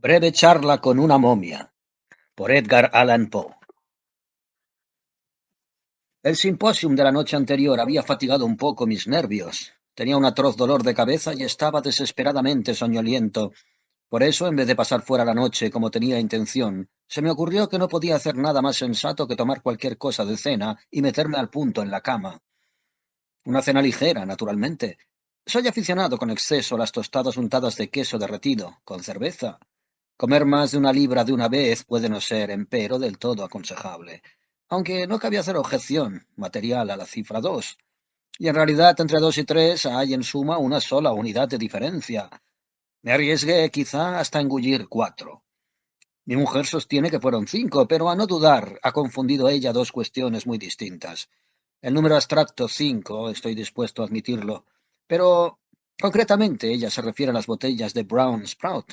Breve charla con una momia, por Edgar Allan Poe. El simposium de la noche anterior había fatigado un poco mis nervios. Tenía un atroz dolor de cabeza y estaba desesperadamente soñoliento. Por eso, en vez de pasar fuera la noche como tenía intención, se me ocurrió que no podía hacer nada más sensato que tomar cualquier cosa de cena y meterme al punto en la cama. Una cena ligera, naturalmente. Soy aficionado con exceso a las tostadas untadas de queso derretido, con cerveza. Comer más de una libra de una vez puede no ser, empero, del todo aconsejable, aunque no cabía hacer objeción material a la cifra 2, y en realidad entre 2 y 3 hay en suma una sola unidad de diferencia. Me arriesgué quizá hasta engullir 4. Mi mujer sostiene que fueron 5, pero a no dudar ha confundido ella dos cuestiones muy distintas. El número abstracto 5, estoy dispuesto a admitirlo, pero concretamente ella se refiere a las botellas de Brown Sprout,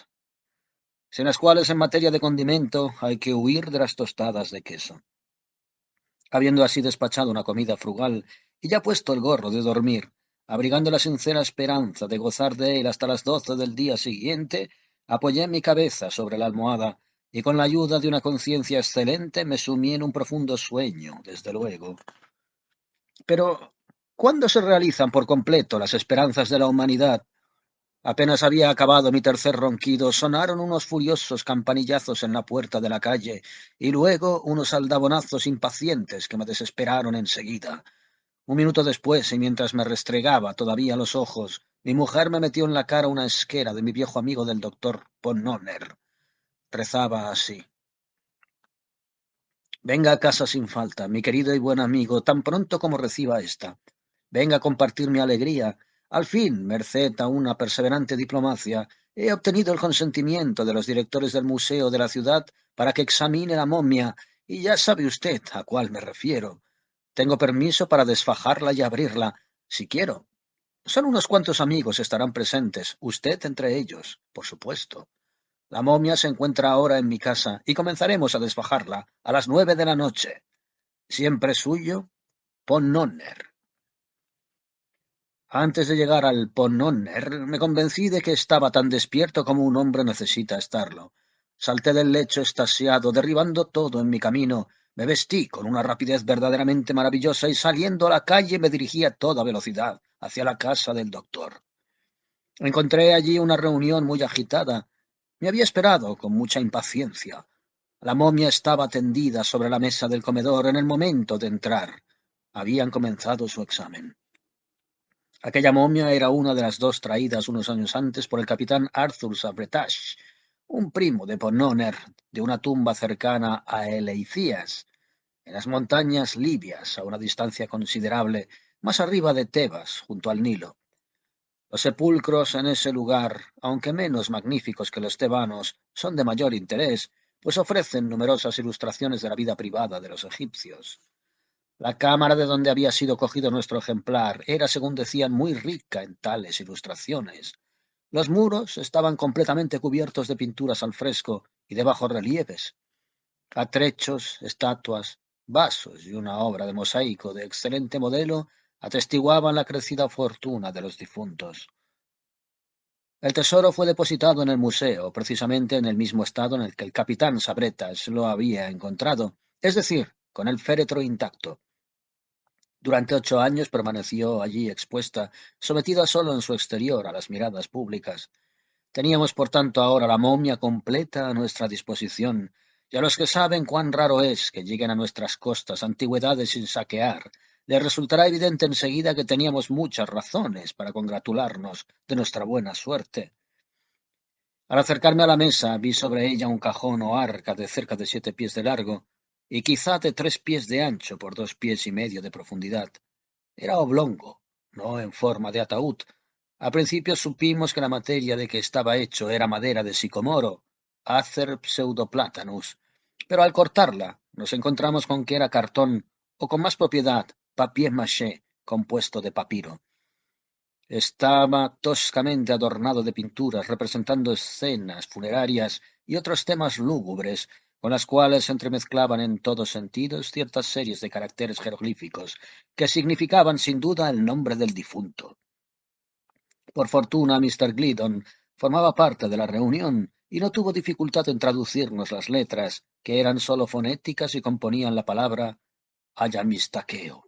sin las cuales en materia de condimento hay que huir de las tostadas de queso. Habiendo así despachado una comida frugal y ya puesto el gorro de dormir, abrigando la sincera esperanza de gozar de él hasta las 12 del día siguiente, apoyé mi cabeza sobre la almohada y con la ayuda de una conciencia excelente me sumí en un profundo sueño, desde luego. Pero, ¿cuándo se realizan por completo las esperanzas de la humanidad? Apenas había acabado mi tercer ronquido, sonaron unos furiosos campanillazos en la puerta de la calle, y luego unos aldabonazos impacientes que me desesperaron enseguida. Un minuto después, y mientras me restregaba todavía los ojos, mi mujer me metió en la cara una esquera de mi viejo amigo del doctor Ponnoner. Rezaba así: Venga a casa sin falta, mi querido y buen amigo, tan pronto como reciba esta. Venga a compartir mi alegría. Al fin, merced a una perseverante diplomacia, he obtenido el consentimiento de los directores del museo de la ciudad para que examine la momia, y ya sabe usted a cuál me refiero. Tengo permiso para desfajarla y abrirla, si quiero. Solo unos cuantos amigos estarán presentes, usted entre ellos, por supuesto. La momia se encuentra ahora en mi casa y comenzaremos a desfajarla a las 9 de la noche. Siempre suyo, Ponnoner. Antes de llegar al Ponnoner, me convencí de que estaba tan despierto como un hombre necesita estarlo. Salté del lecho extasiado, derribando todo en mi camino. Me vestí con una rapidez verdaderamente maravillosa y saliendo a la calle me dirigí a toda velocidad hacia la casa del doctor. Encontré allí una reunión muy agitada. Me había esperado con mucha impaciencia. La momia estaba tendida sobre la mesa del comedor en el momento de entrar. Habían comenzado su examen. Aquella momia era una de las dos traídas unos años antes por el capitán Arthur Sabretash, un primo de Ponnoner, de una tumba cercana a Eleicías, en las montañas libias, a una distancia considerable, más arriba de Tebas, junto al Nilo. Los sepulcros en ese lugar, aunque menos magníficos que los tebanos, son de mayor interés, pues ofrecen numerosas ilustraciones de la vida privada de los egipcios. La cámara de donde había sido cogido nuestro ejemplar era, según decían, muy rica en tales ilustraciones. Los muros estaban completamente cubiertos de pinturas al fresco y de bajorrelieves. Atrechos, estatuas, vasos y una obra de mosaico de excelente modelo atestiguaban la crecida fortuna de los difuntos. El tesoro fue depositado en el museo, precisamente en el mismo estado en el que el capitán Sabretas lo había encontrado, es decir, con el féretro intacto. Durante 8 años permaneció allí expuesta, sometida solo en su exterior a las miradas públicas. Teníamos, por tanto, ahora la momia completa a nuestra disposición, y a los que saben cuán raro es que lleguen a nuestras costas antigüedades sin saquear, les resultará evidente enseguida que teníamos muchas razones para congratularnos de nuestra buena suerte. Al acercarme a la mesa, vi sobre ella un cajón o arca de cerca de 7 pies de largo y quizá de 3 pies de ancho por 2 pies y medio de profundidad. Era oblongo, no en forma de ataúd. Al principio supimos que la materia de que estaba hecho era madera de sicomoro, Acer pseudoplatanus, pero al cortarla nos encontramos con que era cartón, o con más propiedad, papier mâché, compuesto de papiro. Estaba toscamente adornado de pinturas representando escenas funerarias y otros temas lúgubres, con las cuales se entremezclaban en todos sentidos ciertas series de caracteres jeroglíficos que significaban sin duda el nombre del difunto. Por fortuna, Mr. Gliddon formaba parte de la reunión y no tuvo dificultad en traducirnos las letras, que eran sólo fonéticas y componían la palabra Ayamistaqueo.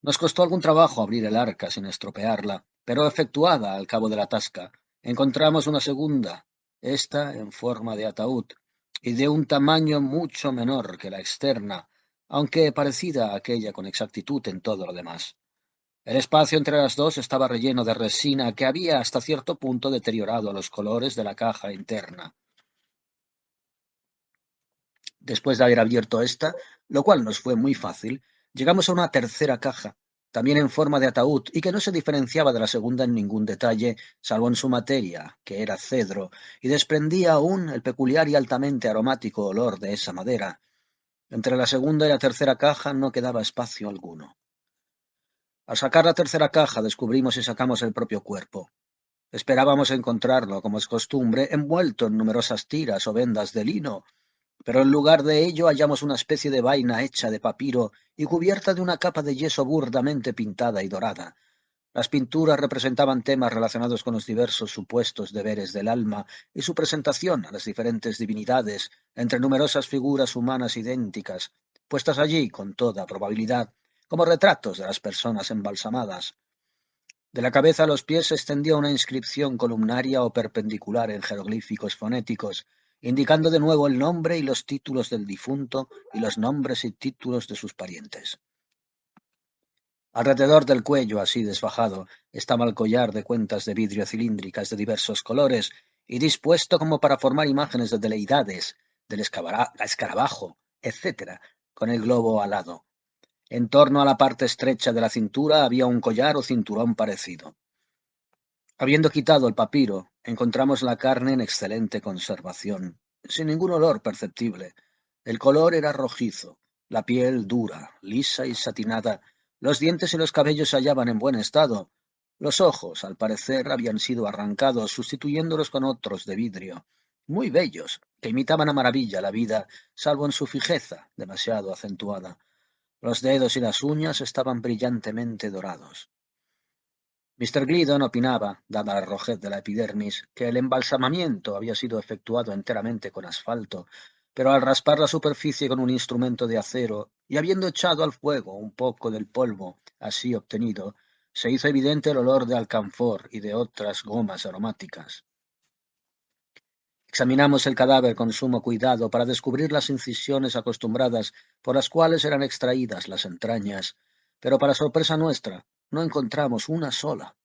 Nos costó algún trabajo abrir el arca sin estropearla, pero efectuada al cabo de la tasca, encontramos una segunda, esta en forma de ataúd, y de un tamaño mucho menor que la externa, aunque parecida a aquella con exactitud en todo lo demás. El espacio entre las dos estaba relleno de resina que había hasta cierto punto deteriorado los colores de la caja interna. Después de haber abierto esta, lo cual nos fue muy fácil, llegamos a una tercera caja, también en forma de ataúd y que no se diferenciaba de la segunda en ningún detalle, salvo en su materia, que era cedro, y desprendía aún el peculiar y altamente aromático olor de esa madera. Entre la segunda y la tercera caja no quedaba espacio alguno. Al sacar la tercera caja descubrimos y sacamos el propio cuerpo. Esperábamos encontrarlo, como es costumbre, envuelto en numerosas tiras o vendas de lino, pero en lugar de ello hallamos una especie de vaina hecha de papiro y cubierta de una capa de yeso burdamente pintada y dorada. Las pinturas representaban temas relacionados con los diversos supuestos deberes del alma y su presentación a las diferentes divinidades entre numerosas figuras humanas idénticas, puestas allí, con toda probabilidad, como retratos de las personas embalsamadas. De la cabeza a los pies se extendía una inscripción columnaria o perpendicular en jeroglíficos fonéticos, indicando de nuevo el nombre y los títulos del difunto y los nombres y títulos de sus parientes. Alrededor del cuello, así desfajado, estaba el collar de cuentas de vidrio cilíndricas de diversos colores y dispuesto como para formar imágenes de deidades, del escarabajo, etc., con el globo alado. En torno a la parte estrecha de la cintura había un collar o cinturón parecido. Habiendo quitado el papiro, encontramos la carne en excelente conservación, sin ningún olor perceptible. El color era rojizo, la piel dura, lisa y satinada, los dientes y los cabellos se hallaban en buen estado. Los ojos, al parecer, habían sido arrancados, sustituyéndolos con otros de vidrio, muy bellos, que imitaban a maravilla la vida, salvo en su fijeza, demasiado acentuada. Los dedos y las uñas estaban brillantemente dorados. Mr. Gliddon opinaba, dada la rojez de la epidermis, que el embalsamamiento había sido efectuado enteramente con asfalto, pero al raspar la superficie con un instrumento de acero y habiendo echado al fuego un poco del polvo así obtenido, se hizo evidente el olor de alcanfor y de otras gomas aromáticas. Examinamos el cadáver con sumo cuidado para descubrir las incisiones acostumbradas por las cuales eran extraídas las entrañas, pero para sorpresa nuestra no encontramos una sola.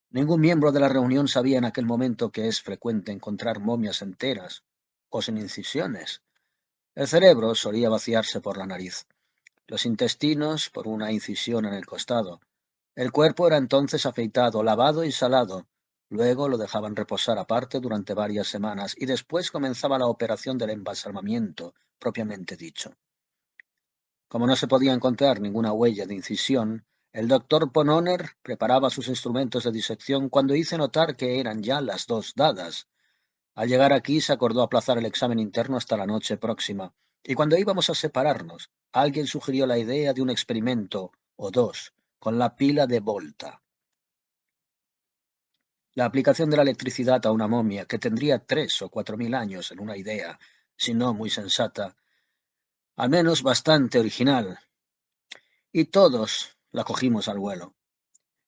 Ningún miembro de la reunión sabía en aquel momento que es frecuente encontrar momias enteras o sin incisiones. El cerebro solía vaciarse por la nariz, los intestinos por una incisión en el costado. El cuerpo era entonces afeitado, lavado y salado. Luego lo dejaban reposar aparte durante varias semanas y después comenzaba la operación del embalsamamiento, propiamente dicho. Como no se podía encontrar ninguna huella de incisión, el doctor Ponnonner preparaba sus instrumentos de disección cuando hice notar que eran ya las 2 dadas. Al llegar aquí se acordó aplazar el examen interno hasta la noche próxima, y cuando íbamos a separarnos, alguien sugirió la idea de un experimento, o dos, con la pila de Volta. La aplicación de la electricidad a una momia, que tendría 3 o 4 mil años en una idea, si no muy sensata, al menos bastante original, y todos la cogimos al vuelo.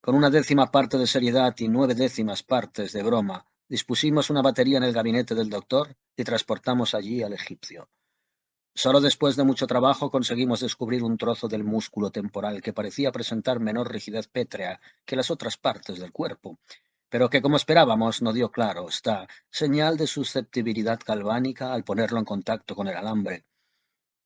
Con 1/10 parte de seriedad y 9/10 partes de broma, dispusimos una batería en el gabinete del doctor y transportamos allí al egipcio. Solo después de mucho trabajo conseguimos descubrir un trozo del músculo temporal que parecía presentar menor rigidez pétrea que las otras partes del cuerpo, pero que, como esperábamos, no dio, claro está, señal de susceptibilidad galvánica al ponerlo en contacto con el alambre.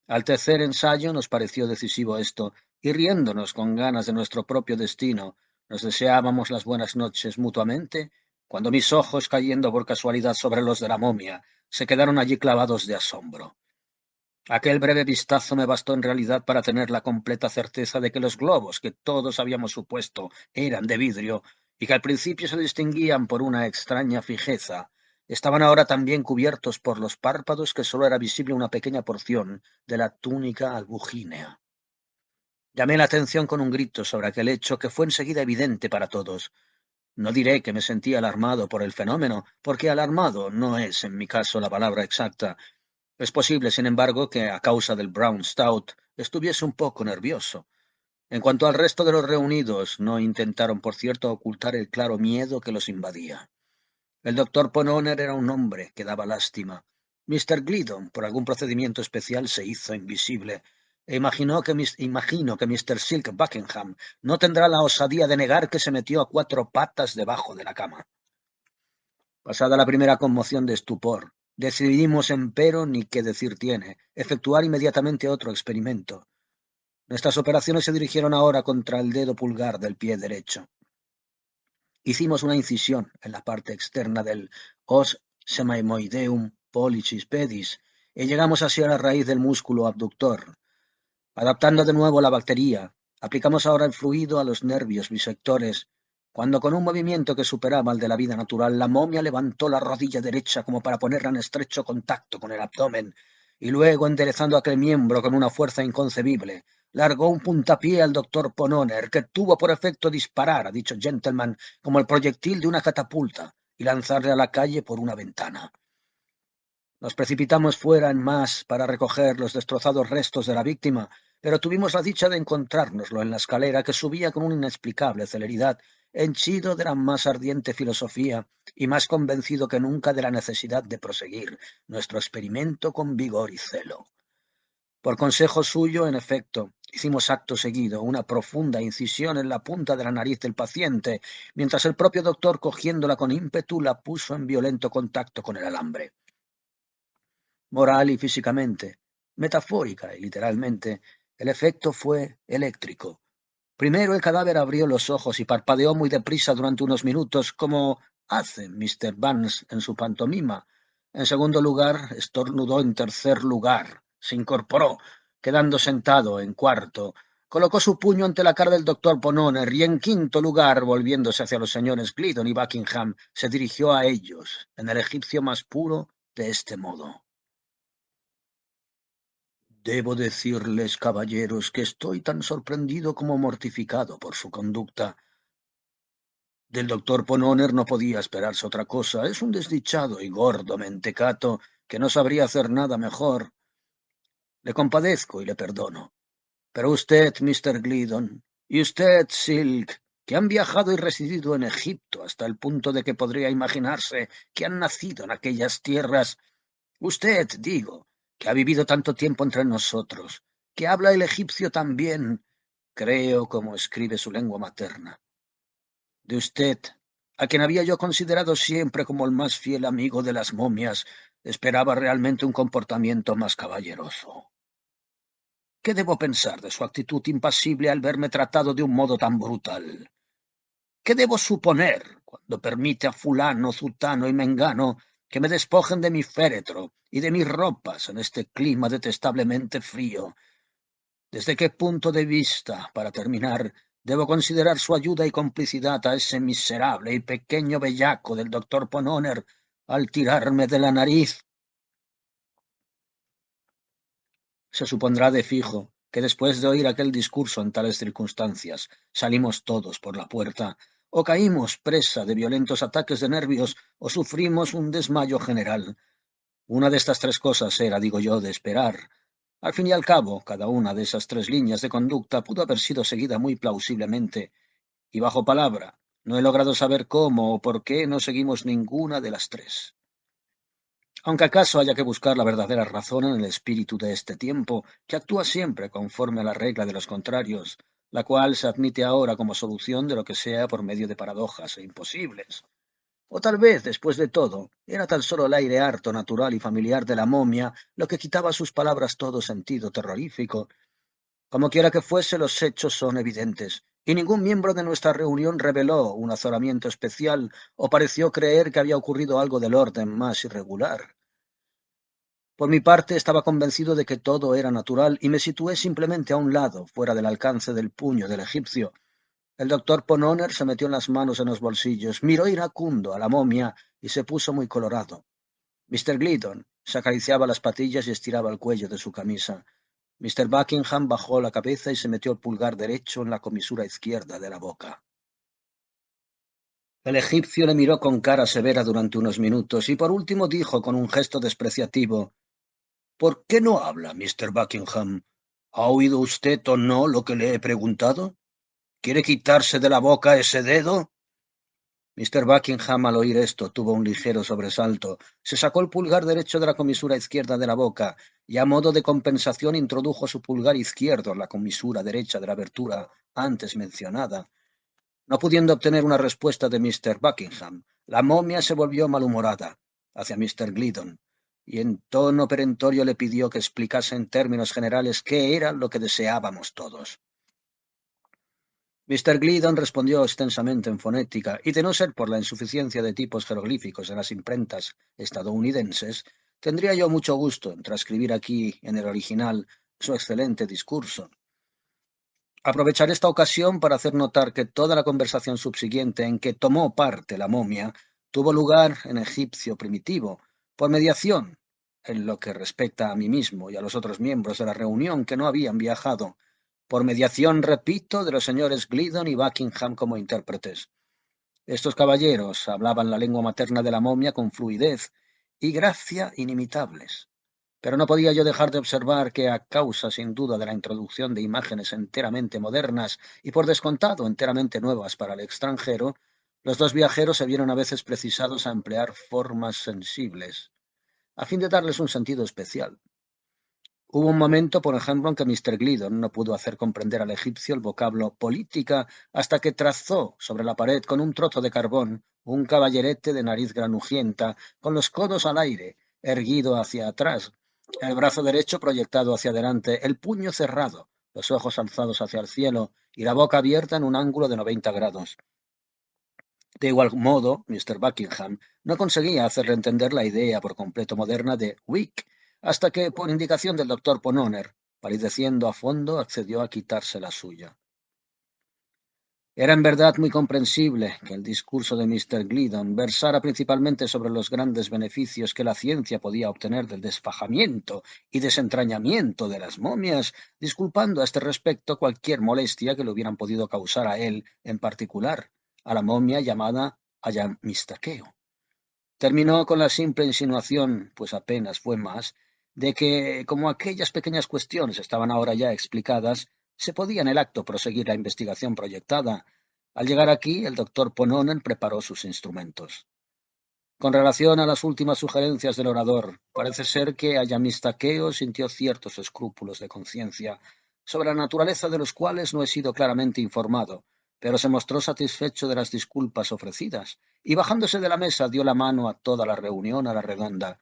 Al tercer ensayo nos pareció decisivo esto, y riéndonos con ganas de nuestro propio destino, nos deseábamos las buenas noches mutuamente, cuando mis ojos, cayendo por casualidad sobre los de la momia, se quedaron allí clavados de asombro. Aquel breve vistazo me bastó en realidad para tener la completa certeza de que los globos que todos habíamos supuesto eran de vidrio y que al principio se distinguían por una extraña fijeza, estaban ahora también cubiertos por los párpados, que sólo era visible una pequeña porción de la túnica albugínea. Llamé la atención con un grito sobre aquel hecho que fue enseguida evidente para todos. No diré que me sentí alarmado por el fenómeno, porque alarmado no es en mi caso la palabra exacta. Es posible, sin embargo, que a causa del Brown Stout estuviese un poco nervioso. En cuanto al resto de los reunidos, no intentaron, por cierto, ocultar el claro miedo que los invadía. El doctor Pononer era un hombre que daba lástima. Mr. Gliddon, por algún procedimiento especial, se hizo invisible, e imagino que Mr. Silk Buckingham no tendrá la osadía de negar que se metió a cuatro patas debajo de la cama. Pasada la primera conmoción de estupor, decidimos, empero, ni qué decir tiene, efectuar inmediatamente otro experimento. Nuestras operaciones se dirigieron ahora contra el dedo pulgar del pie derecho. Hicimos una incisión en la parte externa del os semaimoideum pollicis pedis y llegamos así a la raíz del músculo abductor. Adaptando de nuevo la batería, aplicamos ahora el fluido a los nervios bisectores, cuando con un movimiento que superaba el de la vida natural, la momia levantó la rodilla derecha como para ponerla en estrecho contacto con el abdomen, y luego, enderezando aquel miembro con una fuerza inconcebible, largó un puntapié al doctor Pononer, que tuvo por efecto disparar a dicho gentleman como el proyectil de una catapulta y lanzarle a la calle por una ventana. Nos precipitamos fuera en más para recoger los destrozados restos de la víctima, pero tuvimos la dicha de encontrárnoslo en la escalera, que subía con una inexplicable celeridad, henchido de la más ardiente filosofía y más convencido que nunca de la necesidad de proseguir nuestro experimento con vigor y celo. Por consejo suyo, en efecto, hicimos acto seguido una profunda incisión en la punta de la nariz del paciente, mientras el propio doctor, cogiéndola con ímpetu, la puso en violento contacto con el alambre. Moral y físicamente, metafórica y literalmente, el efecto fue eléctrico. Primero el cadáver abrió los ojos y parpadeó muy deprisa durante unos minutos, como hace Mr. Burns en su pantomima. En segundo lugar, estornudó. En tercer lugar, se incorporó, quedando sentado. En cuarto, colocó su puño ante la cara del doctor Pononer, y en quinto lugar, volviéndose hacia los señores Gliddon y Buckingham, se dirigió a ellos, en el egipcio más puro, de este modo: Debo decirles, caballeros, que estoy tan sorprendido como mortificado por su conducta. Del doctor Pononer no podía esperarse otra cosa. Es un desdichado y gordo mentecato que no sabría hacer nada mejor. Le compadezco y le perdono. Pero usted, Mr. Gliddon, y usted, Silk, que han viajado y residido en Egipto hasta el punto de que podría imaginarse que han nacido en aquellas tierras, usted, digo, que ha vivido tanto tiempo entre nosotros, que habla el egipcio tan bien, creo, como escribe su lengua materna. De usted, a quien había yo considerado siempre como el más fiel amigo de las momias, esperaba realmente un comportamiento más caballeroso. ¿Qué debo pensar de su actitud impasible al verme tratado de un modo tan brutal? ¿Qué debo suponer cuando permite a fulano, zutano y mengano que me despojen de mi féretro y de mis ropas en este clima detestablemente frío? ¿Desde qué punto de vista, para terminar, debo considerar su ayuda y complicidad a ese miserable y pequeño bellaco del doctor Pononer al tirarme de la nariz? Se supondrá de fijo que después de oír aquel discurso en tales circunstancias, salimos todos por la puerta, o caímos presa de violentos ataques de nervios, o sufrimos un desmayo general. Una de estas tres cosas era, digo yo, de esperar. Al fin y al cabo, cada una de esas tres líneas de conducta pudo haber sido seguida muy plausiblemente, y bajo palabra, no he logrado saber cómo o por qué no seguimos ninguna de las tres. Aunque acaso haya que buscar la verdadera razón en el espíritu de este tiempo, que actúa siempre conforme a la regla de los contrarios, la cual se admite ahora como solución de lo que sea por medio de paradojas e imposibles. O tal vez, después de todo, era tan solo el aire harto, natural y familiar de la momia lo que quitaba a sus palabras todo sentido terrorífico. Como quiera que fuese, los hechos son evidentes, y ningún miembro de nuestra reunión reveló un azoramiento especial o pareció creer que había ocurrido algo del orden más irregular. Por mi parte, estaba convencido de que todo era natural y me situé simplemente a un lado, fuera del alcance del puño del egipcio. El doctor Pononer se metió las manos en los bolsillos, miró iracundo a la momia y se puso muy colorado. Mr. Gliddon se acariciaba las patillas y estiraba el cuello de su camisa. Mr. Buckingham bajó la cabeza y se metió el pulgar derecho en la comisura izquierda de la boca. El egipcio le miró con cara severa durante unos minutos y por último dijo con un gesto despreciativo: ¿Por qué no habla, Mr. Buckingham? ¿Ha oído usted o no lo que le he preguntado? ¿Quiere quitarse de la boca ese dedo? Mr. Buckingham, al oír esto, tuvo un ligero sobresalto. Se sacó el pulgar derecho de la comisura izquierda de la boca y, a modo de compensación, introdujo su pulgar izquierdo en la comisura derecha de la abertura antes mencionada. No pudiendo obtener una respuesta de Mr. Buckingham, la momia se volvió malhumorada hacia Mr. Gliddon y en tono perentorio le pidió que explicase en términos generales qué era lo que deseábamos todos. Mr. Gliddon respondió extensamente en fonética, y de no ser por la insuficiencia de tipos jeroglíficos en las imprentas estadounidenses, tendría yo mucho gusto en transcribir aquí, en el original, su excelente discurso. Aprovecharé esta ocasión para hacer notar que toda la conversación subsiguiente en que tomó parte la momia tuvo lugar en egipcio primitivo, por mediación, en lo que respecta a mí mismo y a los otros miembros de la reunión que no habían viajado, por mediación, repito, de los señores Gliddon y Buckingham como intérpretes. Estos caballeros hablaban la lengua materna de la momia con fluidez y gracia inimitables. Pero no podía yo dejar de observar que, a causa sin duda de la introducción de imágenes enteramente modernas y por descontado enteramente nuevas para el extranjero, los dos viajeros se vieron a veces precisados a emplear formas sensibles, a fin de darles un sentido especial. Hubo un momento, por ejemplo, en que Mr. Gliddon no pudo hacer comprender al egipcio el vocablo política hasta que trazó sobre la pared con un trozo de carbón un caballerete de nariz granujienta, con los codos al aire, erguido hacia atrás, el brazo derecho proyectado hacia adelante, el puño cerrado, los ojos alzados hacia el cielo y la boca abierta en un ángulo de 90 grados. De igual modo, Mr. Buckingham no conseguía hacerle entender la idea por completo moderna de Wick, hasta que, por indicación del doctor Ponnonner, palideciendo a fondo, accedió a quitarse la suya. Era en verdad muy comprensible que el discurso de Mr. Gliddon versara principalmente sobre los grandes beneficios que la ciencia podía obtener del desfajamiento y desentrañamiento de las momias, disculpando a este respecto cualquier molestia que le hubieran podido causar a él en particular, a la momia llamada Ayamistaqueo. Terminó con la simple insinuación, pues apenas fue más, de que, como aquellas pequeñas cuestiones estaban ahora ya explicadas, se podía en el acto proseguir la investigación proyectada. Al llegar aquí, el doctor Pononen preparó sus instrumentos. Con relación a las últimas sugerencias del orador, parece ser que Ayamistaqueo sintió ciertos escrúpulos de conciencia, sobre la naturaleza de los cuales no he sido claramente informado, pero se mostró satisfecho de las disculpas ofrecidas, y bajándose de la mesa dio la mano a toda la reunión a la redonda.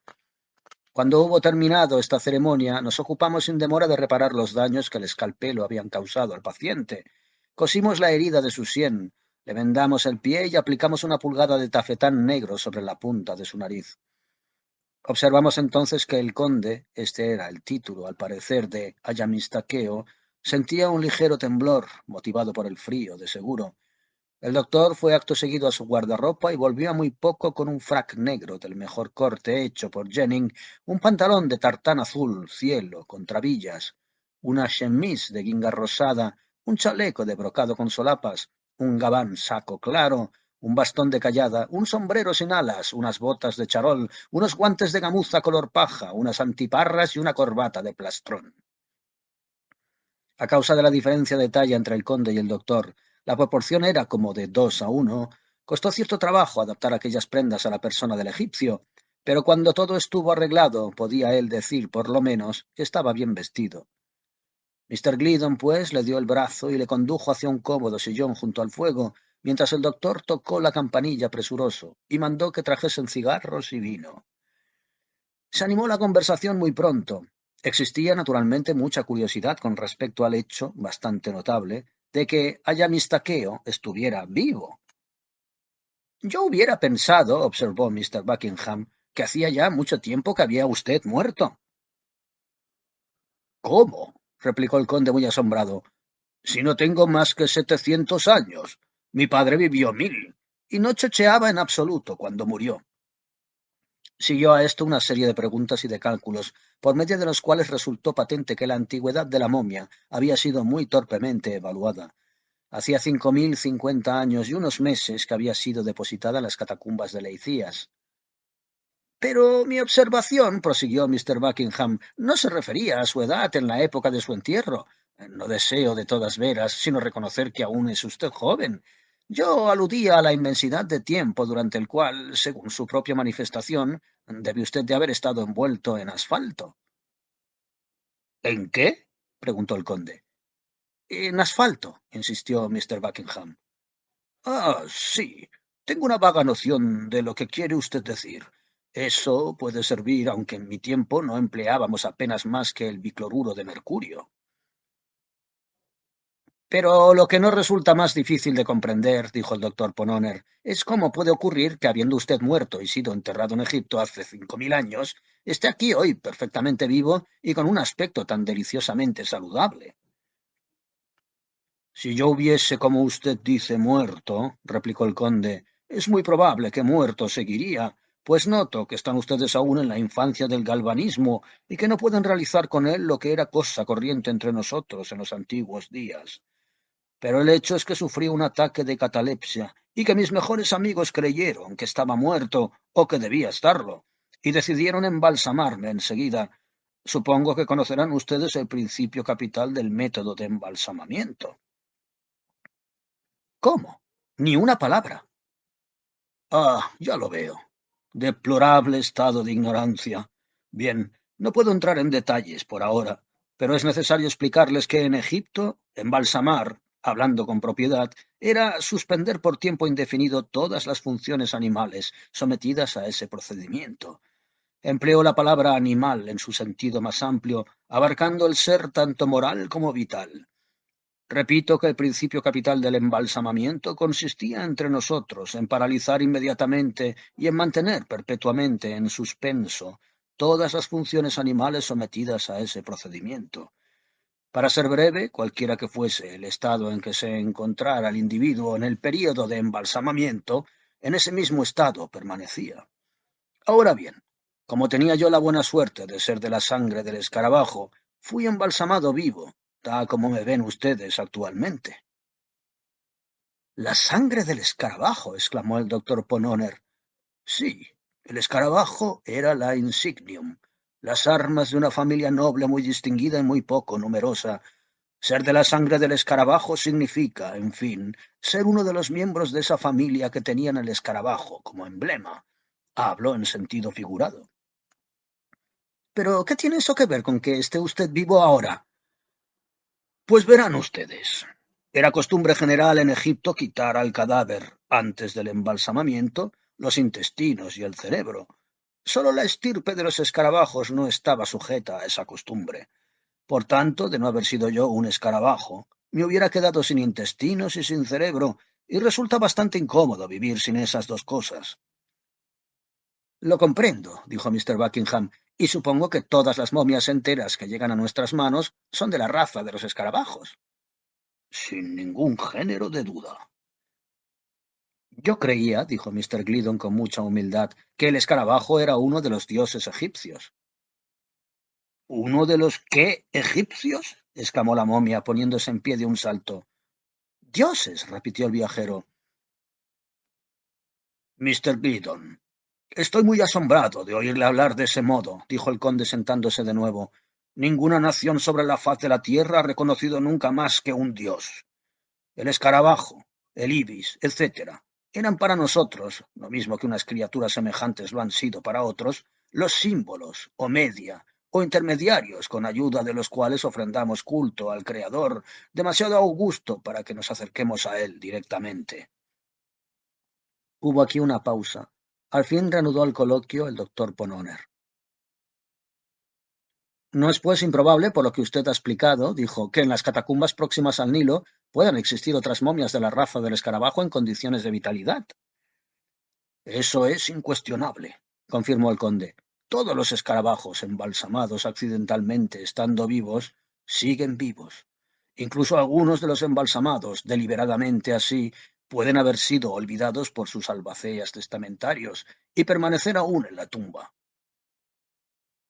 Cuando hubo terminado esta ceremonia, nos ocupamos sin demora de reparar los daños que el escalpelo habían causado al paciente. Cosimos la herida de su sien, le vendamos el pie y aplicamos una pulgada de tafetán negro sobre la punta de su nariz. Observamos entonces que el conde, este era el título, al parecer, de Ayamistaqueo, sentía un ligero temblor, motivado por el frío, de seguro. El doctor fue acto seguido a su guardarropa y volvió a muy poco con un frac negro del mejor corte hecho por Jennings, un pantalón de tartán azul cielo con trabillas, una chemise de guinda rosada, un chaleco de brocado con solapas, un gabán saco claro, un bastón de callada, un sombrero sin alas, unas botas de charol, unos guantes de gamuza color paja, unas antiparras y una corbata de plastrón. A causa de la diferencia de talla entre el conde y el doctor, la proporción era como de 2-1. Costó cierto trabajo adaptar aquellas prendas a la persona del egipcio, pero cuando todo estuvo arreglado, podía él decir, por lo menos, que estaba bien vestido. Mr. Gliddon, pues, le dio el brazo y le condujo hacia un cómodo sillón junto al fuego, mientras el doctor tocó la campanilla presuroso y mandó que trajesen cigarros y vino. Se animó la conversación muy pronto. Existía naturalmente mucha curiosidad con respecto al hecho, bastante notable, de que Ayamistaqueo estuviera vivo. Yo hubiera pensado, observó Mr. Buckingham, que hacía ya mucho tiempo que había usted muerto. ¿Cómo? Replicó el conde muy asombrado. Si no tengo más que 700 años. Mi padre vivió 1000, y no chocheaba en absoluto cuando murió. Siguió a esto una serie de preguntas y de cálculos, por medio de los cuales resultó patente que la antigüedad de la momia había sido muy torpemente evaluada. Hacía 5050 años y unos meses que había sido depositada en las catacumbas de Leicías. Pero mi observación, prosiguió Mr. Buckingham, no se refería a su edad en la época de su entierro. No deseo de todas veras sino reconocer que aún es usted joven. Yo aludía a la inmensidad de tiempo durante el cual, según su propia manifestación, debe usted de haber estado envuelto en asfalto. ¿En qué? Preguntó el conde. En asfalto, insistió Mr. Buckingham. Ah, sí. Tengo una vaga noción de lo que quiere usted decir. Eso puede servir, aunque en mi tiempo no empleábamos apenas más que el bicloruro de mercurio. Pero lo que no resulta más difícil de comprender, dijo el doctor Pononer, es cómo puede ocurrir que, habiendo usted muerto y sido enterrado en Egipto hace 5000 años, esté aquí hoy perfectamente vivo y con un aspecto tan deliciosamente saludable. Si yo hubiese, como usted dice, muerto, replicó el conde, es muy probable que muerto seguiría, pues noto que están ustedes aún en la infancia del galvanismo y que no pueden realizar con él lo que era cosa corriente entre nosotros en los antiguos días. Pero el hecho es que sufrí un ataque de catalepsia y que mis mejores amigos creyeron que estaba muerto o que debía estarlo, y decidieron embalsamarme enseguida. Supongo que conocerán ustedes el principio capital del método de embalsamamiento. ¿Cómo? Ni una palabra. Ah, ya lo veo. Deplorable estado de ignorancia. Bien, no puedo entrar en detalles por ahora, pero es necesario explicarles que en Egipto, embalsamar, hablando con propiedad, era suspender por tiempo indefinido todas las funciones animales sometidas a ese procedimiento. Empleo la palabra animal en su sentido más amplio, abarcando el ser tanto moral como vital. Repito que el principio capital del embalsamamiento consistía entre nosotros en paralizar inmediatamente y en mantener perpetuamente en suspenso todas las funciones animales sometidas a ese procedimiento. Para ser breve, cualquiera que fuese el estado en que se encontrara el individuo en el período de embalsamamiento, en ese mismo estado permanecía. Ahora bien, como tenía yo la buena suerte de ser de la sangre del escarabajo, fui embalsamado vivo, tal como me ven ustedes actualmente. La sangre del escarabajo, exclamó el doctor Pononer. Sí, el escarabajo era la insignium, las armas de una familia noble muy distinguida y muy poco numerosa. Ser de la sangre del escarabajo significa, en fin, ser uno de los miembros de esa familia que tenían el escarabajo como emblema. Hablo en sentido figurado. Pero, ¿qué tiene eso que ver con que esté usted vivo ahora? Pues verán ustedes. Era costumbre general en Egipto quitar al cadáver, antes del embalsamamiento, los intestinos y el cerebro. Solo la estirpe de los escarabajos no estaba sujeta a esa costumbre. Por tanto, de no haber sido yo un escarabajo, me hubiera quedado sin intestinos y sin cerebro, y resulta bastante incómodo vivir sin esas dos cosas. Lo comprendo, dijo Mr. Buckingham, y supongo que todas las momias enteras que llegan a nuestras manos son de la raza de los escarabajos. Sin ningún género de duda. Yo creía, dijo Mr. Gliddon con mucha humildad, que el escarabajo era uno de los dioses egipcios. ¿Uno de los qué egipcios? Exclamó la momia, poniéndose en pie de un salto. Dioses, repitió el viajero. Mr. Gliddon, estoy muy asombrado de oírle hablar de ese modo, dijo el conde sentándose de nuevo. Ninguna nación sobre la faz de la tierra ha reconocido nunca más que un dios. El escarabajo, el ibis, etc., eran para nosotros, lo mismo que unas criaturas semejantes lo han sido para otros, los símbolos, o media, o intermediarios con ayuda de los cuales ofrendamos culto al Creador, demasiado augusto para que nos acerquemos a él directamente. Hubo aquí una pausa. Al fin reanudó el coloquio el doctor Pononer. No es pues improbable, por lo que usted ha explicado, dijo, que en las catacumbas próximas al Nilo puedan existir otras momias de la raza del escarabajo en condiciones de vitalidad. Eso es incuestionable, confirmó el conde. Todos los escarabajos embalsamados accidentalmente estando vivos, siguen vivos. Incluso algunos de los embalsamados, deliberadamente así, pueden haber sido olvidados por sus albaceas testamentarios y permanecer aún en la tumba.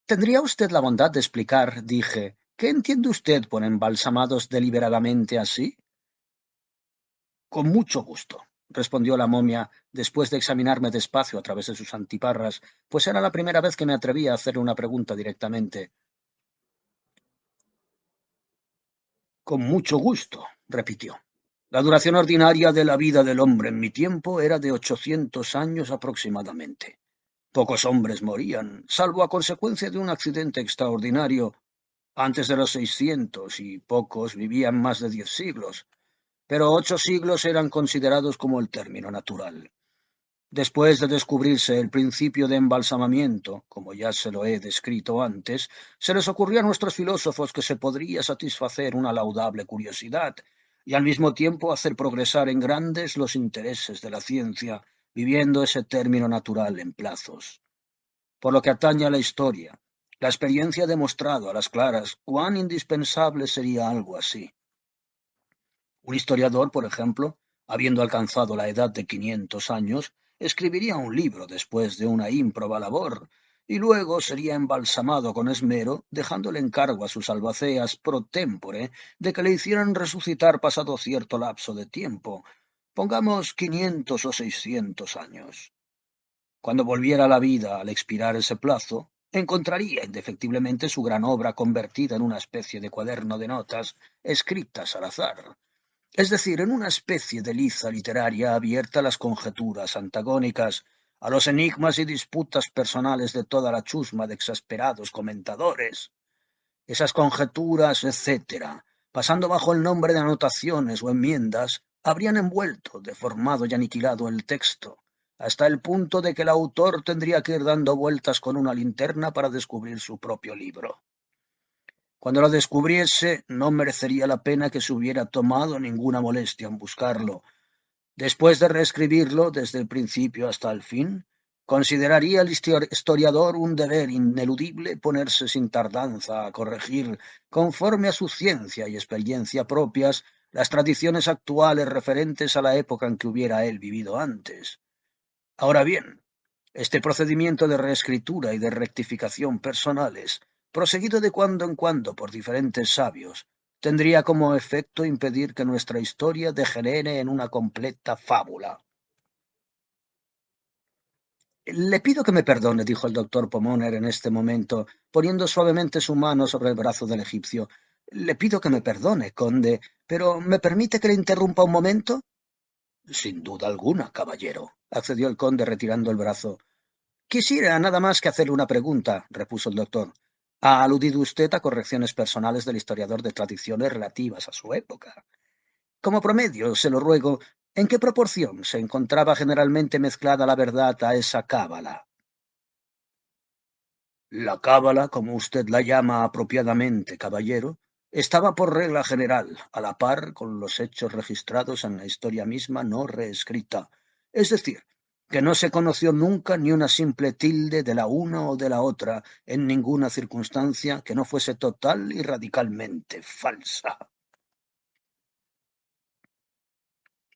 ¿Tendría usted la bondad de explicar, dije, qué entiende usted por embalsamados deliberadamente así? Con mucho gusto, respondió la momia, después de examinarme despacio a través de sus antiparras, pues era la primera vez que me atrevía a hacerle una pregunta directamente. Con mucho gusto, repitió. La duración ordinaria de la vida del hombre en mi tiempo era de 800 años aproximadamente. Pocos hombres morían, salvo a consecuencia de un accidente extraordinario, antes de los 600, y pocos vivían más de 10 siglos, pero 8 siglos eran considerados como el término natural. Después de descubrirse el principio de embalsamamiento, como ya se lo he descrito antes, se les ocurrió a nuestros filósofos que se podría satisfacer una laudable curiosidad y al mismo tiempo hacer progresar en grandes los intereses de la ciencia, viviendo ese término natural en plazos. Por lo que atañe a la historia, la experiencia ha demostrado a las claras cuán indispensable sería algo así. Un historiador, por ejemplo, habiendo alcanzado la edad de 500 años, escribiría un libro después de una ímproba labor, y luego sería embalsamado con esmero, dejando el encargo a sus albaceas pro tempore de que le hicieran resucitar pasado cierto lapso de tiempo, pongamos 500 o 600 años. Cuando volviera a la vida al expirar ese plazo, encontraría indefectiblemente su gran obra convertida en una especie de cuaderno de notas escritas al azar, es decir, en una especie de liza literaria abierta a las conjeturas antagónicas, a los enigmas y disputas personales de toda la chusma de exasperados comentadores. Esas conjeturas, etcétera, pasando bajo el nombre de anotaciones o enmiendas, habrían envuelto, deformado y aniquilado el texto, hasta el punto de que el autor tendría que ir dando vueltas con una linterna para descubrir su propio libro. Cuando lo descubriese, no merecería la pena que se hubiera tomado ninguna molestia en buscarlo. Después de reescribirlo desde el principio hasta el fin, consideraría el historiador un deber ineludible ponerse sin tardanza a corregir, conforme a su ciencia y experiencia propias, las tradiciones actuales referentes a la época en que hubiera él vivido antes. Ahora bien, este procedimiento de reescritura y de rectificación personales, proseguido de cuando en cuando por diferentes sabios, tendría como efecto impedir que nuestra historia degenere en una completa fábula. Le pido que me perdone, dijo el doctor Pomoner en este momento, poniendo suavemente su mano sobre el brazo del egipcio. Le pido que me perdone, conde, pero ¿me permite que le interrumpa un momento? Sin duda alguna, caballero, accedió el conde retirando el brazo. Quisiera nada más que hacerle una pregunta, repuso el doctor. ¿Ha aludido usted a correcciones personales del historiador de tradiciones relativas a su época? Como promedio, se lo ruego, ¿en qué proporción se encontraba generalmente mezclada la verdad a esa cábala? La cábala, como usted la llama apropiadamente, caballero, estaba por regla general a la par con los hechos registrados en la historia misma no reescrita, es decir, que no se conoció nunca ni una simple tilde de la una o de la otra en ninguna circunstancia que no fuese total y radicalmente falsa.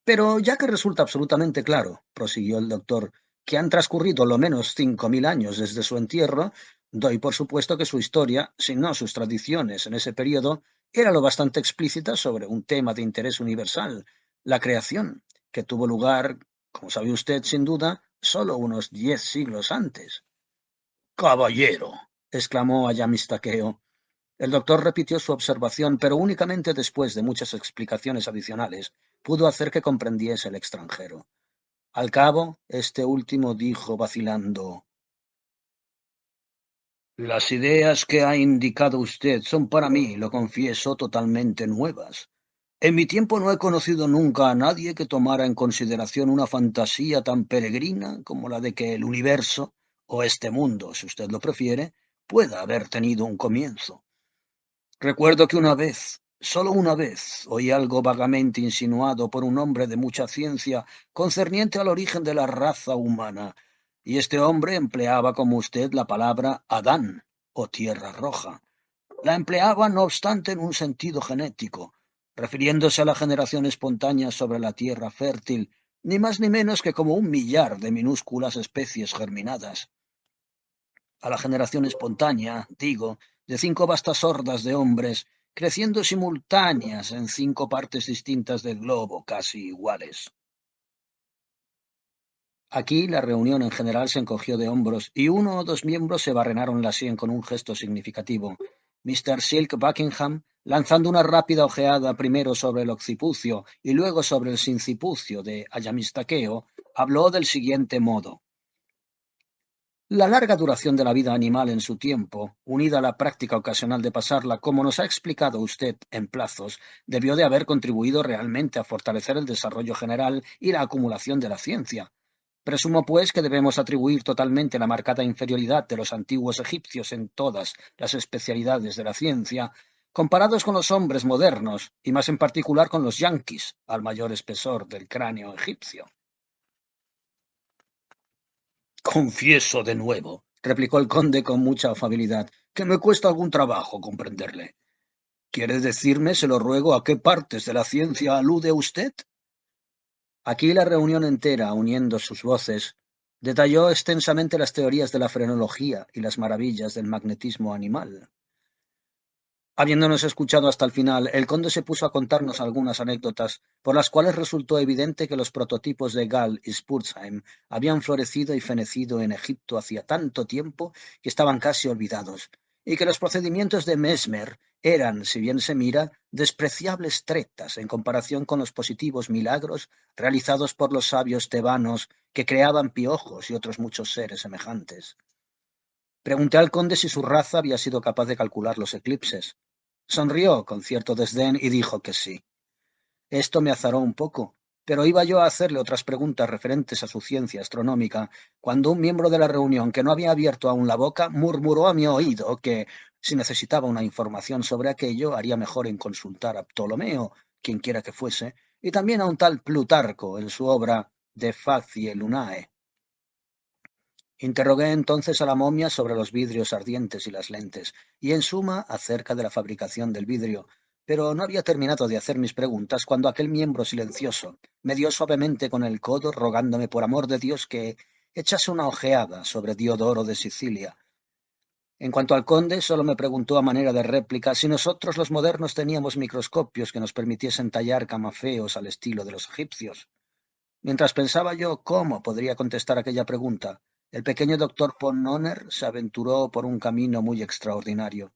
Pero ya que resulta absolutamente claro, prosiguió el doctor, que han transcurrido lo menos 5000 años desde su entierro, doy por supuesto que su historia, si no sus tradiciones en ese periodo, era lo bastante explícita sobre un tema de interés universal, la creación, que tuvo lugar, como sabe usted sin duda, solo unos 10 siglos antes. Caballero, exclamó Ayamistaqueo. El doctor repitió su observación, pero únicamente después de muchas explicaciones adicionales pudo hacer que comprendiese el extranjero. Al cabo, este último dijo vacilando: Las ideas que ha indicado usted son para mí, lo confieso, totalmente nuevas. En mi tiempo no he conocido nunca a nadie que tomara en consideración una fantasía tan peregrina como la de que el universo, o este mundo, si usted lo prefiere, pueda haber tenido un comienzo. Recuerdo que una vez, solo una vez, oí algo vagamente insinuado por un hombre de mucha ciencia concerniente al origen de la raza humana, y este hombre empleaba como usted la palabra Adán o tierra roja. La empleaba, no obstante, en un sentido genético, refiriéndose a la generación espontánea sobre la tierra fértil, ni más ni menos que como un millar de minúsculas especies germinadas. A la generación espontánea, digo, de 5 vastas hordas de hombres creciendo simultáneas en 5 partes distintas del globo, casi iguales. Aquí la reunión en general se encogió de hombros y uno o dos miembros se barrenaron la sien con un gesto significativo. Mr. Silk Buckingham, lanzando una rápida ojeada primero sobre el occipucio y luego sobre el sincipucio de Ayamistaqueo, habló del siguiente modo. La larga duración de la vida animal en su tiempo, unida a la práctica ocasional de pasarla, como nos ha explicado usted en plazos, debió de haber contribuido realmente a fortalecer el desarrollo general y la acumulación de la ciencia. Presumo, pues, que debemos atribuir totalmente la marcada inferioridad de los antiguos egipcios en todas las especialidades de la ciencia, comparados con los hombres modernos, y más en particular con los yanquis, al mayor espesor del cráneo egipcio. Confieso de nuevo, replicó el conde con mucha afabilidad, que me cuesta algún trabajo comprenderle. ¿Quiere decirme, se lo ruego, a qué partes de la ciencia alude usted? Aquí la reunión entera, uniendo sus voces, detalló extensamente las teorías de la frenología y las maravillas del magnetismo animal. Habiéndonos escuchado hasta el final, el conde se puso a contarnos algunas anécdotas, por las cuales resultó evidente que los prototipos de Gall y Spurzheim habían florecido y fenecido en Egipto hacía tanto tiempo que estaban casi olvidados, y que los procedimientos de Mesmer eran, si bien se mira, despreciables tretas en comparación con los positivos milagros realizados por los sabios tebanos que creaban piojos y otros muchos seres semejantes. Pregunté al conde si su raza había sido capaz de calcular los eclipses. Sonrió con cierto desdén y dijo que sí. Esto me azaró un poco, pero iba yo a hacerle otras preguntas referentes a su ciencia astronómica, cuando un miembro de la reunión, que no había abierto aún la boca, murmuró a mi oído que, si necesitaba una información sobre aquello, haría mejor en consultar a Ptolomeo, quien quiera que fuese, y también a un tal Plutarco en su obra De Facie Lunae. Interrogué entonces a la momia sobre los vidrios ardientes y las lentes, y en suma acerca de la fabricación del vidrio, pero no había terminado de hacer mis preguntas cuando aquel miembro silencioso me dio suavemente con el codo, rogándome por amor de Dios que echase una ojeada sobre Diodoro de Sicilia. En cuanto al conde, solo me preguntó a manera de réplica si nosotros los modernos teníamos microscopios que nos permitiesen tallar camafeos al estilo de los egipcios. Mientras pensaba yo cómo podría contestar aquella pregunta, el pequeño doctor Ponnonner se aventuró por un camino muy extraordinario.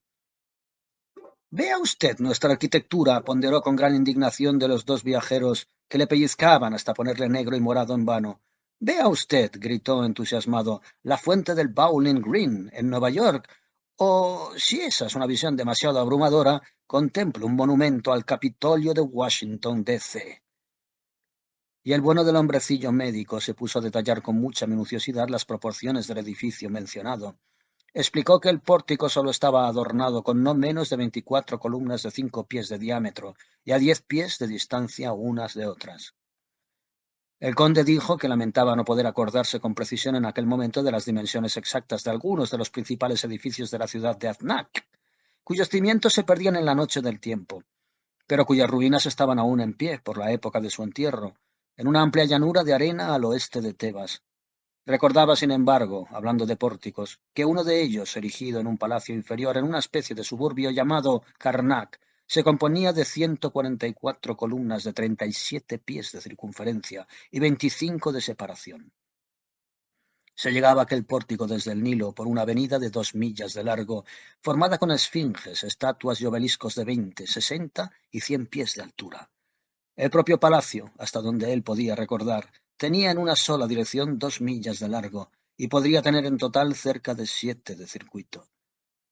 Vea usted nuestra arquitectura, ponderó con gran indignación de los dos viajeros que le pellizcaban hasta ponerle negro y morado en vano. Vea usted, gritó entusiasmado, la fuente del Bowling Green, en Nueva York. O, si esa es una visión demasiado abrumadora, contemple un monumento al Capitolio de Washington, D.C. Y el bueno del hombrecillo médico se puso a detallar con mucha minuciosidad las proporciones del edificio mencionado. Explicó que el pórtico solo estaba adornado con no menos de 24 columnas de 5 pies de diámetro y a 10 pies de distancia unas de otras. El conde dijo que lamentaba no poder acordarse con precisión en aquel momento de las dimensiones exactas de algunos de los principales edificios de la ciudad de Aznac, cuyos cimientos se perdían en la noche del tiempo, pero cuyas ruinas estaban aún en pie por la época de su entierro, en una amplia llanura de arena al oeste de Tebas. Recordaba, sin embargo, hablando de pórticos, que uno de ellos, erigido en un palacio inferior en una especie de suburbio llamado Karnak, se componía de 144 columnas de 37 pies de circunferencia y 25 de separación. Se llegaba a aquel pórtico desde el Nilo por una avenida de 2 millas de largo, formada con esfinges, estatuas y obeliscos de 20, 60 y 100 pies de altura. El propio palacio, hasta donde él podía recordar, tenía en una sola dirección 2 millas de largo y podría tener en total cerca de 7 de circuito.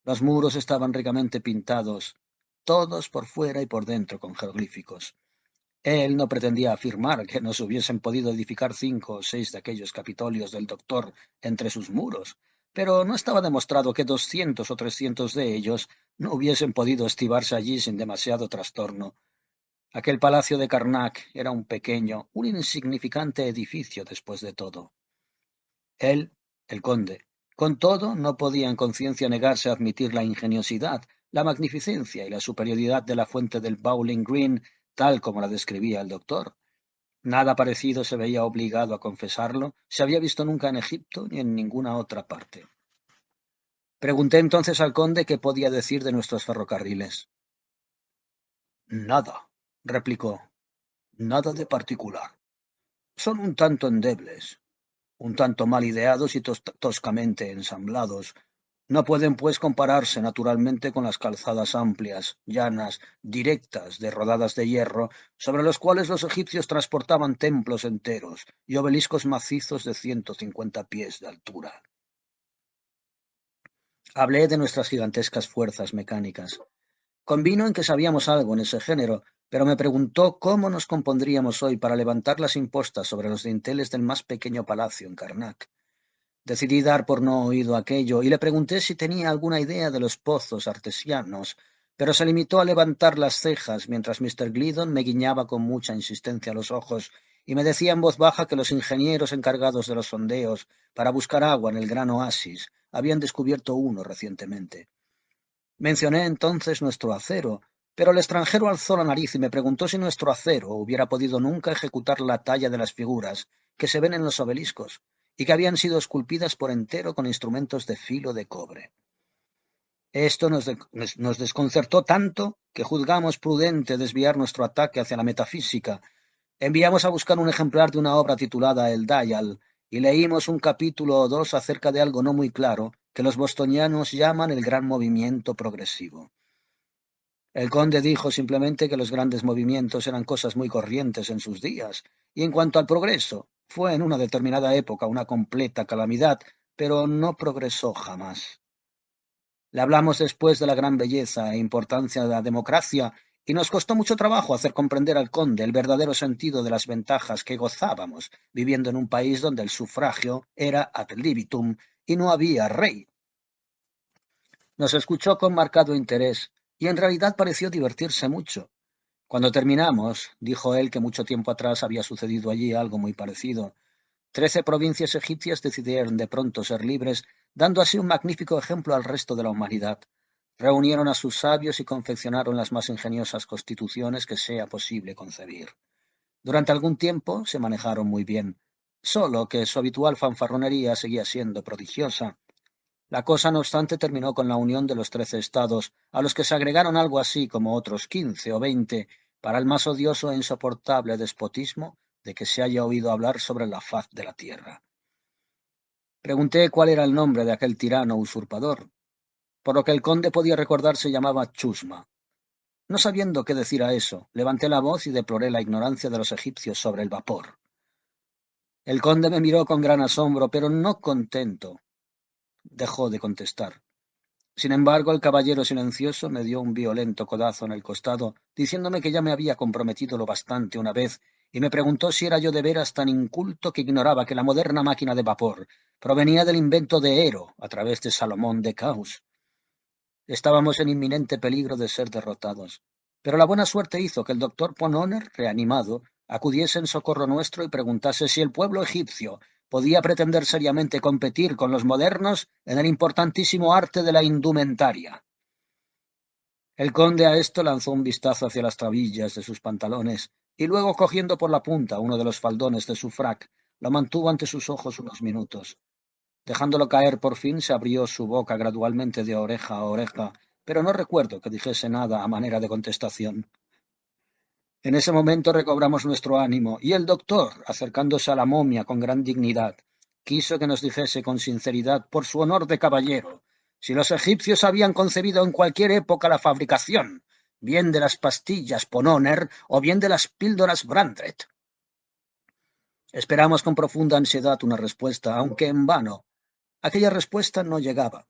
Los muros estaban ricamente pintados, todos por fuera y por dentro con jeroglíficos. Él no pretendía afirmar que no se hubiesen podido edificar 5 o 6 de aquellos capitolios del doctor entre sus muros, pero no estaba demostrado que 200 o 300 de ellos no hubiesen podido estibarse allí sin demasiado trastorno. Aquel palacio de Karnak era un pequeño, un insignificante edificio después de todo. Él, el conde, con todo, no podía en conciencia negarse a admitir la ingeniosidad, la magnificencia y la superioridad de la fuente del Bowling Green, tal como la describía el doctor. Nada parecido se veía obligado a confesarlo, se había visto nunca en Egipto ni en ninguna otra parte. Pregunté entonces al conde qué podía decir de nuestros ferrocarriles. Nada, replicó, nada de particular. Son un tanto endebles, un tanto mal ideados y toscamente ensamblados. No pueden, pues, compararse naturalmente con las calzadas amplias, llanas, directas, de rodadas de hierro, sobre los cuales los egipcios transportaban templos enteros y obeliscos macizos de 150 pies de altura. Hablé de nuestras gigantescas fuerzas mecánicas. Convino en que sabíamos algo en ese género, pero me preguntó cómo nos compondríamos hoy para levantar las impostas sobre los dinteles del más pequeño palacio en Karnak. Decidí dar por no oído aquello y le pregunté si tenía alguna idea de los pozos artesianos, pero se limitó a levantar las cejas mientras Mr. Gliddon me guiñaba con mucha insistencia los ojos y me decía en voz baja que los ingenieros encargados de los sondeos para buscar agua en el gran oasis habían descubierto uno recientemente. Mencioné entonces nuestro acero, pero el extranjero alzó la nariz y me preguntó si nuestro acero hubiera podido nunca ejecutar la talla de las figuras que se ven en los obeliscos y que habían sido esculpidas por entero con instrumentos de filo de cobre. Esto nos desconcertó tanto que juzgamos prudente desviar nuestro ataque hacia la metafísica. Enviamos a buscar un ejemplar de una obra titulada El Dial y leímos un capítulo o dos acerca de algo no muy claro que los bostonianos llaman el gran movimiento progresivo. El conde dijo simplemente que los grandes movimientos eran cosas muy corrientes en sus días, y en cuanto al progreso, fue en una determinada época una completa calamidad, pero no progresó jamás. Le hablamos después de la gran belleza e importancia de la democracia, y nos costó mucho trabajo hacer comprender al conde el verdadero sentido de las ventajas que gozábamos viviendo en un país donde el sufragio era ad libitum y no había rey. Nos escuchó con marcado interés, y en realidad pareció divertirse mucho. Cuando terminamos, dijo él que mucho tiempo atrás había sucedido allí algo muy parecido. 13 provincias egipcias decidieron de pronto ser libres, dando así un magnífico ejemplo al resto de la humanidad. Reunieron a sus sabios y confeccionaron las más ingeniosas constituciones que sea posible concebir. Durante algún tiempo se manejaron muy bien, solo que su habitual fanfarronería seguía siendo prodigiosa. La cosa, no obstante, terminó con la unión de los 13 estados, a los que se agregaron algo así como otros 15 o 20, para el más odioso e insoportable despotismo de que se haya oído hablar sobre la faz de la tierra. Pregunté cuál era el nombre de aquel tirano usurpador, por lo que el conde podía recordar se llamaba Chusma. No sabiendo qué decir a eso, levanté la voz y deploré la ignorancia de los egipcios sobre el vapor. El conde me miró con gran asombro, pero no contento. Dejó de contestar. Sin embargo, el caballero silencioso me dio un violento codazo en el costado, diciéndome que ya me había comprometido lo bastante una vez, y me preguntó si era yo de veras tan inculto que ignoraba que la moderna máquina de vapor provenía del invento de Hero a través de Salomón de Caus. Estábamos en inminente peligro de ser derrotados, pero la buena suerte hizo que el doctor Ponnonner, reanimado, acudiese en socorro nuestro y preguntase si el pueblo egipcio podía pretender seriamente competir con los modernos en el importantísimo arte de la indumentaria. El conde a esto lanzó un vistazo hacia las trabillas de sus pantalones y luego, cogiendo por la punta uno de los faldones de su frac, lo mantuvo ante sus ojos unos minutos. Dejándolo caer por fin, se abrió su boca gradualmente de oreja a oreja, pero no recuerdo que dijese nada a manera de contestación. En ese momento recobramos nuestro ánimo, y el doctor, acercándose a la momia con gran dignidad, quiso que nos dijese con sinceridad, por su honor de caballero, si los egipcios habían concebido en cualquier época la fabricación, bien de las pastillas Ponnonner o bien de las píldoras Brandreth. Esperamos con profunda ansiedad una respuesta, aunque en vano. Aquella respuesta no llegaba.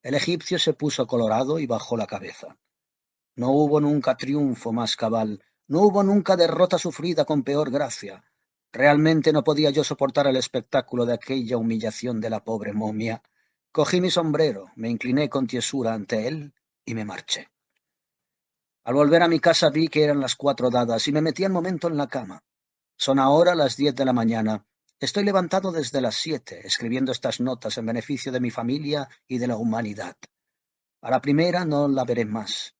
El egipcio se puso colorado y bajó la cabeza. No hubo nunca triunfo más cabal, no hubo nunca derrota sufrida con peor gracia. Realmente no podía yo soportar el espectáculo de aquella humillación de la pobre momia. Cogí mi sombrero, me incliné con tiesura ante él y me marché. Al volver a mi casa vi que eran las 4 dadas y me metí al momento en la cama. Son ahora las 10 de la mañana. Estoy levantado desde las 7, escribiendo estas notas en beneficio de mi familia y de la humanidad. A la primera no la veré más.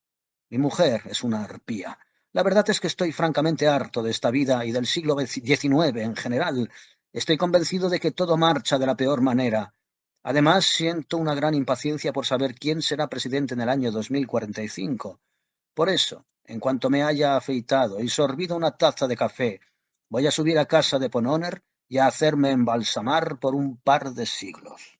Mi mujer es una arpía. La verdad es que estoy francamente harto de esta vida y del siglo XIX en general. Estoy convencido de que todo marcha de la peor manera. Además, siento una gran impaciencia por saber quién será presidente en el año 2045. Por eso, En cuanto me haya afeitado y sorbido una taza de café, voy a subir a casa de Pononer y a hacerme embalsamar por un par de siglos.